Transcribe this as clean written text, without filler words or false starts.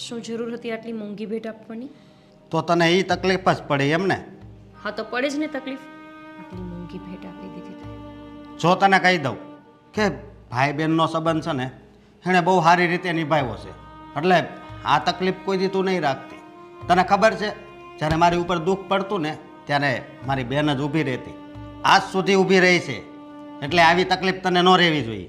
શું જરૂર હતી આટલી મોંઘી ભેટ આપવાની? તો તને એ તકલીફ જ પડે એમ ને? હા તો પડે જ ને તકલીફ. આટલી મોંઘી ભેટ આપી દીધી તો. જો તને કહી દઉં કે ભાઈ બહેનનો સંબંધ છે ને એણે બહુ સારી રીતે નિભાવ્યો છે, એટલે આ તકલીફ કોઈ દી તું નહીં રાખતી. તને ખબર છે જ્યારે મારી ઉપર દુઃખ પડતું ને ત્યારે મારી બેન જ ઊભી રહેતી, આજ સુધી ઊભી રહી છે, એટલે આવી તકલીફ તને ન રહેવી જોઈએ.